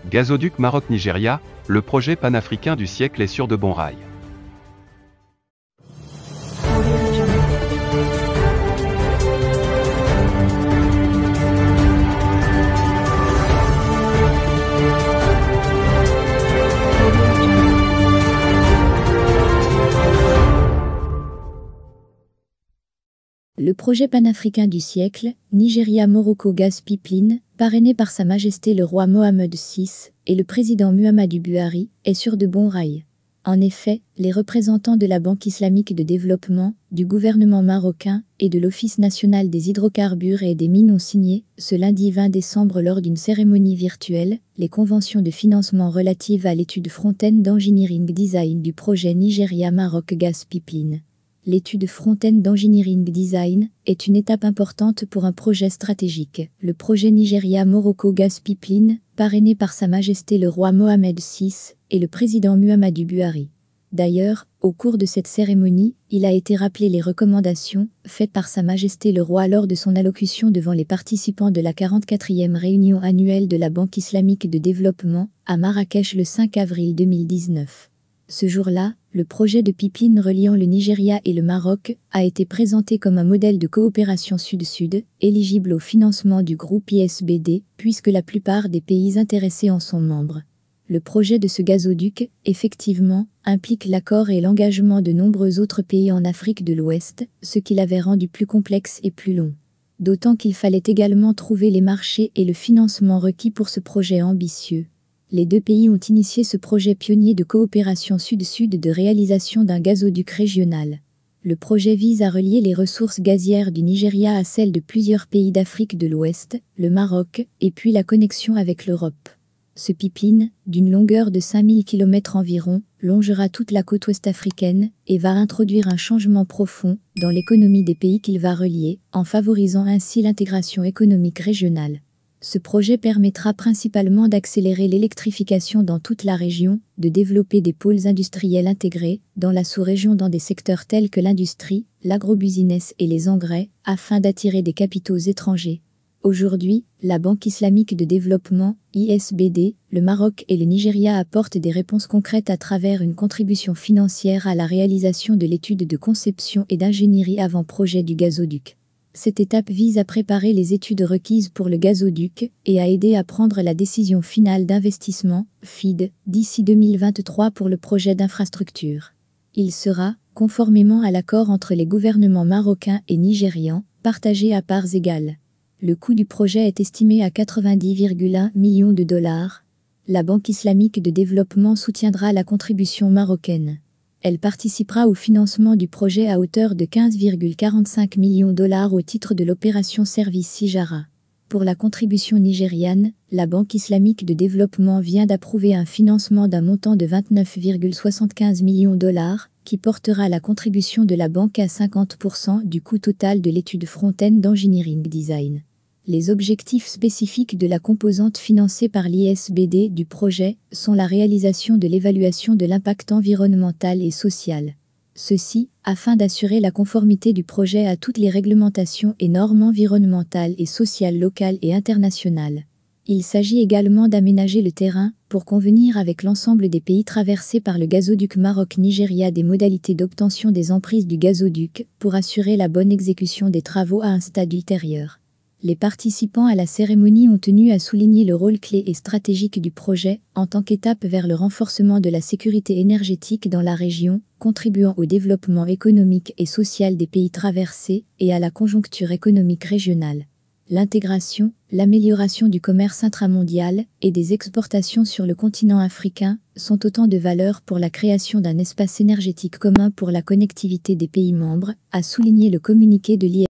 Gazoduc Maroc-Nigeria, le projet panafricain du siècle est sur de bons rails. Le projet panafricain du siècle, Nigeria-Morocco Gas Pipeline, parrainé par Sa Majesté le roi Mohammed VI et le président Muhammadu Buhari, est sur de bons rails. En effet, les représentants de la Banque islamique de développement, du gouvernement marocain et de l'Office national des hydrocarbures et des mines ont signé, ce lundi 20 décembre lors d'une cérémonie virtuelle, les conventions de financement relatives à l'étude front-end d'engineering design du projet Nigeria-Maroc Gas Pipeline. L'étude front-end d'engineering design est une étape importante pour un projet stratégique. Le projet Nigeria-Morocco Gas Pipeline, parrainé par Sa Majesté le roi Mohammed VI et le président Muhammadu Buhari. D'ailleurs, au cours de cette cérémonie, il a été rappelé les recommandations faites par Sa Majesté le roi lors de son allocution devant les participants de la 44e réunion annuelle de la Banque islamique de développement à Marrakech le 5 avril 2019. Ce jour-là, le projet de pipeline reliant le Nigeria et le Maroc a été présenté comme un modèle de coopération sud-sud, éligible au financement du groupe ISBD, puisque la plupart des pays intéressés en sont membres. Le projet de ce gazoduc, effectivement, implique l'accord et l'engagement de nombreux autres pays en Afrique de l'Ouest, ce qui l'avait rendu plus complexe et plus long. D'autant qu'il fallait également trouver les marchés et le financement requis pour ce projet ambitieux. Les deux pays ont initié ce projet pionnier de coopération sud-sud de réalisation d'un gazoduc régional. Le projet vise à relier les ressources gazières du Nigeria à celles de plusieurs pays d'Afrique de l'Ouest, le Maroc, et puis la connexion avec l'Europe. Ce pipeline, d'une longueur de 5000 km environ, longera toute la côte ouest africaine et va introduire un changement profond dans l'économie des pays qu'il va relier, en favorisant ainsi l'intégration économique régionale. Ce projet permettra principalement d'accélérer l'électrification dans toute la région, de développer des pôles industriels intégrés dans la sous-région dans des secteurs tels que l'industrie, l'agrobusiness et les engrais, afin d'attirer des capitaux étrangers. Aujourd'hui, la Banque islamique de développement, ISBD, le Maroc et le Nigeria apportent des réponses concrètes à travers une contribution financière à la réalisation de l'étude de conception et d'ingénierie avant-projet du gazoduc. Cette étape vise à préparer les études requises pour le gazoduc et à aider à prendre la décision finale d'investissement, FID, d'ici 2023 pour le projet d'infrastructure. Il sera, conformément à l'accord entre les gouvernements marocains et nigérians, partagé à parts égales. Le coût du projet est estimé à 90,1 millions de dollars. La Banque islamique de développement soutiendra la contribution marocaine. Elle participera au financement du projet à hauteur de 15,45 millions de dollars au titre de l'opération Service Sijara. Pour la contribution nigériane, la Banque islamique de développement vient d'approuver un financement d'un montant de 29,75 millions de dollars, qui portera la contribution de la banque à 50% du coût total de l'étude front-end d'engineering design. Les objectifs spécifiques de la composante financée par l'ISBD du projet sont la réalisation de l'évaluation de l'impact environnemental et social. Ceci, afin d'assurer la conformité du projet à toutes les réglementations et normes environnementales et sociales locales et internationales. Il s'agit également d'aménager le terrain pour convenir avec l'ensemble des pays traversés par le gazoduc Maroc-Nigeria des modalités d'obtention des emprises du gazoduc pour assurer la bonne exécution des travaux à un stade ultérieur. Les participants à la cérémonie ont tenu à souligner le rôle clé et stratégique du projet en tant qu'étape vers le renforcement de la sécurité énergétique dans la région, contribuant au développement économique et social des pays traversés et à la conjoncture économique régionale. L'intégration, l'amélioration du commerce intramondial et des exportations sur le continent africain sont autant de valeurs pour la création d'un espace énergétique commun pour la connectivité des pays membres, a souligné le communiqué de l'ISBD.